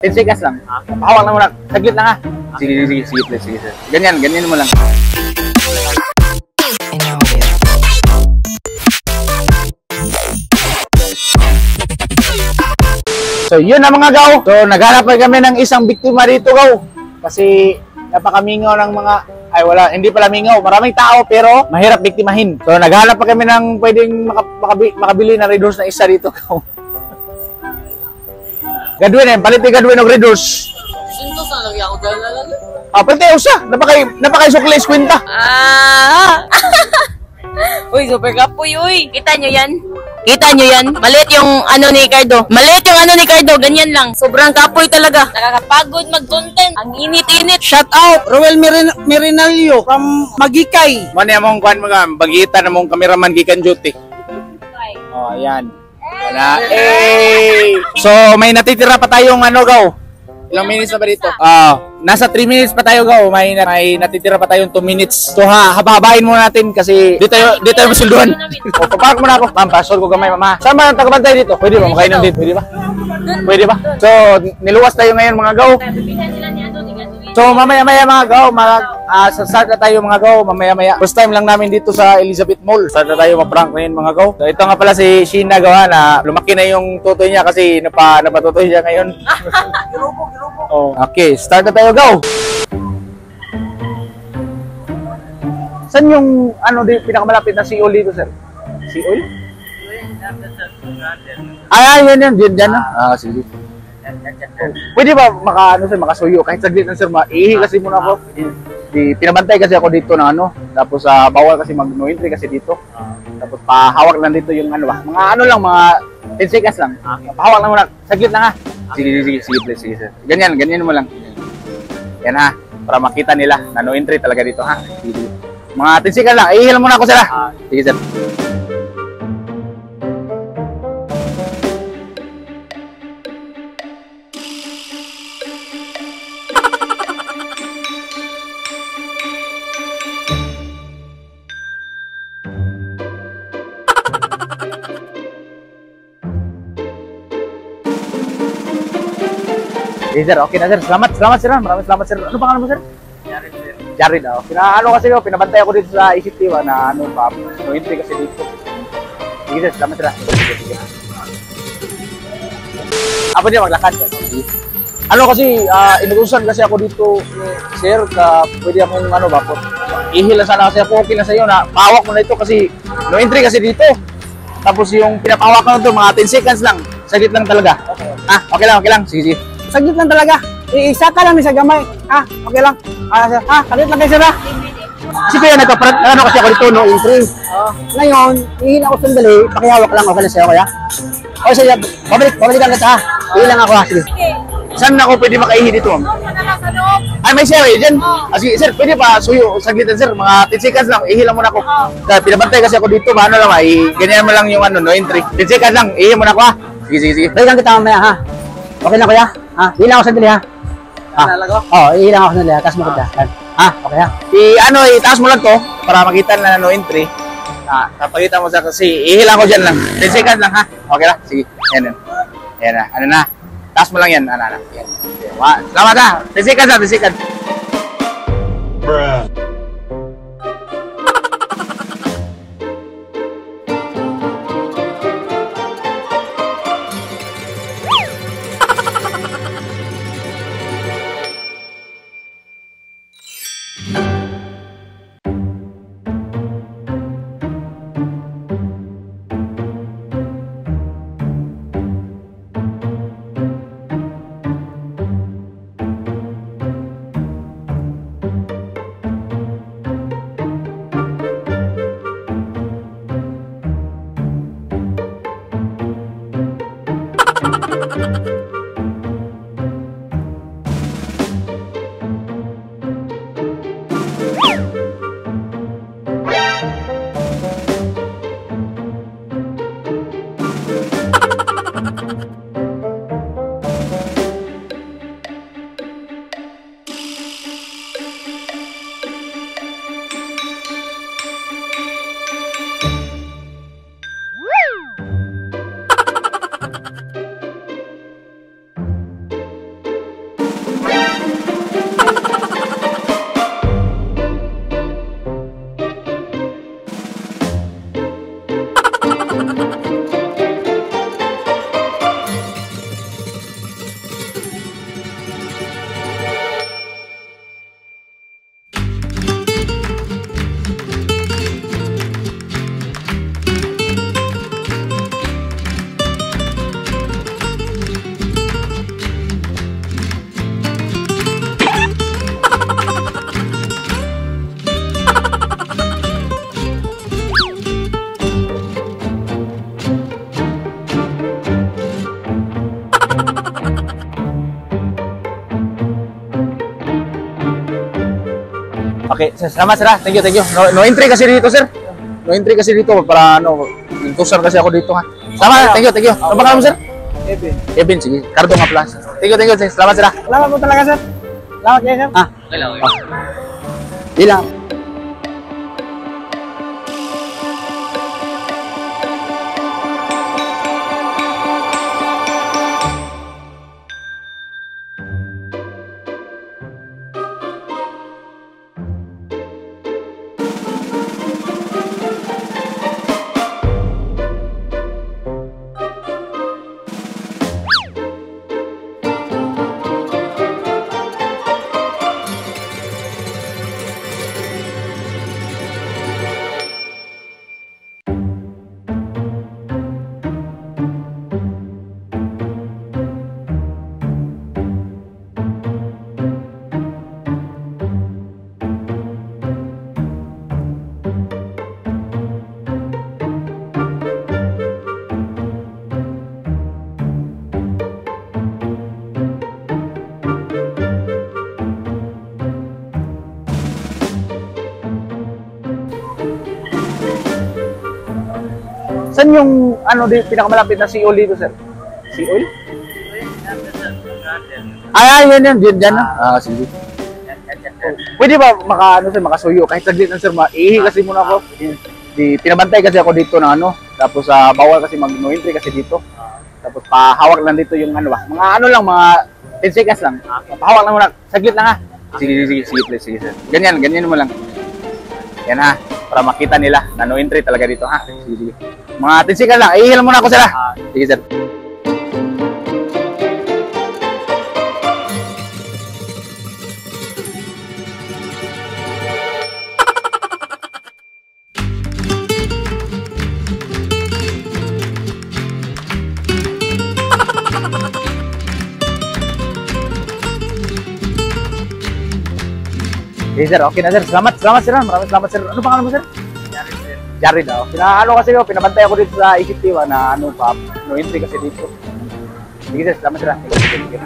10 seconds lang. Pahawak lang mo lang. Saglit lang ha. Sige, please, sige sir. Ganyan mo lang. So yun na mga gaw. So naghanap pa kami ng isang biktima dito gaw. Kasi napakamingaw ng mga, hindi pala mingaw. Maraming tao pero mahirap biktimahin. So naghanap pa kami ng pwedeng makabili na Red Horse na isa dito gaw. Gadwin palitin gadwin ng Red Horse. Sinto sa lagi ako dalalan. Palitin usa. Napakay suklis kwenta. Uy, super kapoy, uy. Kita nyo yan? Maliit yung ano ni Cardo. Ganyan lang. Sobrang kapoy talaga. Nakakapagod mag-content. Ang init-init. Shout out. Roel Mirinalio from Magikay. Mani among kuan mga bagita na mong cameraman gikan duty. Oh, ayan. So may natitira pa tayong ano gaw. Ilang minutes na ba dito? Nasa 3 minutes pa tayo gaw. May natitira pa tayong 2 minutes. So hababain muna natin kasi dito tayo masulduhan. Papark muna ako. Ma'am, pasol ko gamay mama. Saan ba ang tagabantay dito? Pwede ba makainom dito? Pwede ba? So niluwas tayo ngayon mga gaw. So mamaya mga gaw, start na tayo mga gaw, mamaya. First time lang namin dito sa Elizabeth Mall. Start na tayo ma-prank ngayon mga gaw. So ito nga pala si Sheena gaw na lumaki na yung tutoy niya kasi napatutoy siya ngayon. Girupo. Okay, start na tayo gaw. Saan yung pinakamalapit na sea oil dito sir? Sea oil? Yan. Sige. Pwede ba makasuyo kahit saglit na sir, maihi kasi muna ako. Pinabantay kasi ako dito ng tapos bawal kasi mag-no entry kasi dito. Tapos pahawak lang dito yung mga 10 seconds lang. Pahawak lang muna, saglit lang ha. Sige please, sige sir. Ganyan mo lang. Yan ha, para makita nila na no entry talaga dito ha. Sige. Mga 10 seconds lang, ihil muna ako sir ha. Sige sir. Sir, okay na sir. Salamat sir. Maraming salamat sir. Ano pangalan mo sir? Jared. Kasi pinabantay ako dito sa ECT na no entry kasi dito. Sige sir, salamat sir. Sige. Ako din maglakad sir. Kasi inutusan kasi ako dito sir, pwede akong ihil lang sana kasi ako, okay na sa iyo na pahawak mo na ito kasi no entry kasi dito. Tapos yung pinapahawak ko nito mga 10 seconds lang. Saglit lang talaga. Okay lang. Sige. Saglit lang talaga. Isa ka lang sa gamay. Okay lang. Saglit lang kayo sir. Kasi kaya kasi ako dito no entry. Ngayon, ihil ako sandali. Pakihawak lang. Okay na sa'yo kaya? O sige, babalikan kita ha. Ihil lang ako ha. Sige. Saan ako pwede makaihi dito? May sir dyan. Sige sir, pwede pa suyo. Saglit lang sir. Mga 10 seconds lang. Ihil lang muna ako. Pinabantay kasi ako dito. Ganyan mo lang yung no entry. 10 seconds lang. Ihil muna ako ha. Sige. Balikan kita mamaya ha. Okay na kuya? Hilang ako sandali ha. Hilang ako sandali ha. Taas mo kita. Okay ha. Itaas mo lang to para makita na no entry. Kapagita mo sa kasi ihilang ko dyan lang. 10 seconds lang ha. Okay lang. Sige. Yan na. Taas mo lang yan. Yan. Salamat ha. 10 seconds ha. 10 seconds. Bruh. Okay, sir, salamat sir. Thank you, thank you. No entry kasi dito, sir. No entry kasi dito para ano, intusan kasi ako dito ha. Salamat, thank you, thank you. Ano pangalan mo, sir? Kevin. Kevin, sige. Cardo nga pala. Thank you, sir. Salamat sir. Salamat po talaga, sir. Salamat kayo, sir. Hello. Bilang. Saan yung ano di pinakamalapit na sea oil dito, sir? Sea oil? Yan. Diyan na. Sige. Pwede ba makasuyo kahit saglit lang, sir? Ihi kasi muna ako. Pinabantay kasi ako dito na ano. Tapos bawal kasi mag-no entry kasi dito. Tapos pahawak lang dito yung ano ba. Mga ano lang, mga 10 seconds lang. Pahawak lang muna. Saglit lang ha. Sige, please. Sige, sir. Ganyan mo lang. Yan ha. Para makita nila na no entry talaga dito ha. Sige. Mga 10 seconds lang. Ihil muna ako, sir ha. Sige, sir. Okay, sir. Okay na, sir. Salamat, sir. Maraming salamat, sir. Ano pangalan mo, sir? Jared daw. Ano kasi pinabantay ako dito sa Isiptiwa na ano pa, no entry kasi dito. Sige, sir. Salamat, sir. Sige.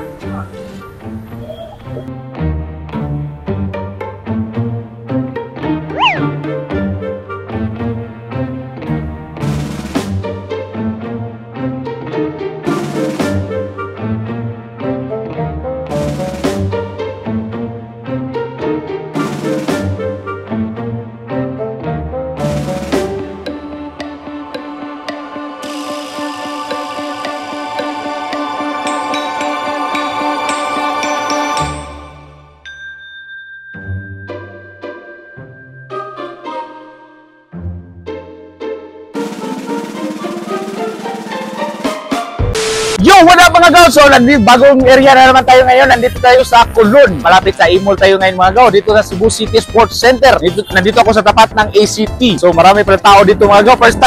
Yo, what up mga gaw? So, bagong area na naman tayo ngayon. Nandito tayo sa Kulon. Malapit sa Imol tayo ngayon mga gaw. Dito sa Cebu City Sports Center. Nandito ako sa tapat ng ACT. So, marami pala tao dito mga gaw. First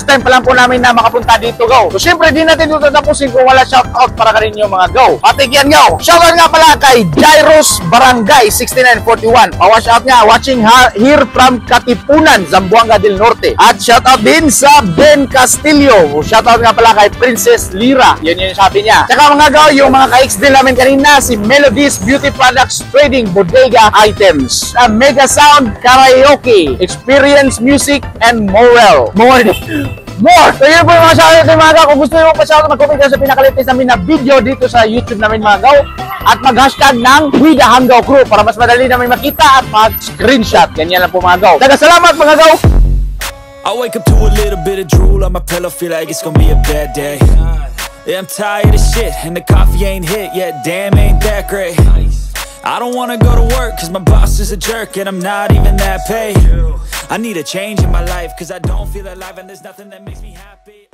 time pa lang po namin na makapunta dito gaw. So, syempre, di natin ito tapusin kung wala shoutout para ka rin yung mga gaw. Patigyan gaw. Shoutout nga pala kay Jairos Barangay 6941. Pa-watch out nga. Watching here from Katipunan, Zamboanga del Norte. At shoutout din sa Ben Castillo. Shoutout nga pala kay Princess Lira. Yan yung sabi niya. Tsaka mga gaw, yung mga ka-ex din namin kanina, si Melodies Beauty Products Trading Bodega Items, Mega Sound Karaoke, Experience Music, and More. So yun po yung mga shoutout natin mga gaw. Kung gusto nyo pa-shoutout, mag-comment kayo sa pinakalitis namin na video dito sa YouTube namin mga gaw. At mag-hashtag ng We The Hangaw Crew para mas madali namin makita at mag-screenshot. Ganyan lang po mga gaw. Salamat mga gaw! I wake up to a little bit of drool on my pillow, feel like it's gonna be a bad day. Yeah, I'm tired of shit, and the coffee ain't hit yet, damn, ain't that great. I don't wanna go to work, cause my boss is a jerk, and I'm not even that paid. I need a change in my life, cause I don't feel alive, and there's nothing that makes me happy.